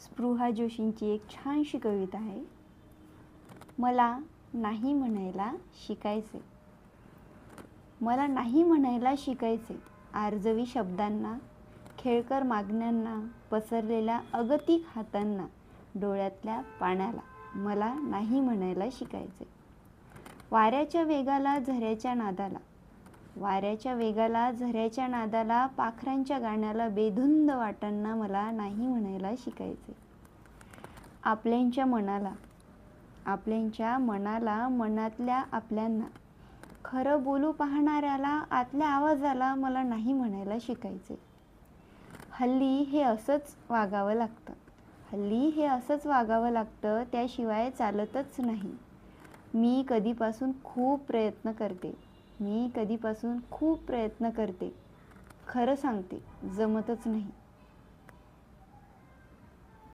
स्पृहा जोशींची एक छानशी कविता आहे. मला नाही म्हणायला शिकायचे. मला नाही म्हणायला शिकायचे. आर्जवी शब्दांना, खेळकर मागण्यांना, पसरलेल्या अगतिक हातांना, डोळ्यातल्या पाण्याला मला नाही म्हणायला शिकायचे. वाऱ्याच्या वेगाला, झऱ्याच्या नादाला, वाऱ्याच्या वेगाला, झऱ्याच्या नादाला, पाखरांच्या गाण्याला, बेधुंद वाटांना मला नाही म्हणायला शिकायचे. आपल्यांच्या मनाला, मनातल्या आपल्यांना, खरं बोलू पाहणाऱ्याला, आतल्या आवाजाला मला नाही म्हणायला शिकायचे. हल्ली हे असंच वागावं लागतं, त्याशिवाय चालतच नाही. मी कधीपासून खूप प्रयत्न करते, खरं सांगते जमतच नाही.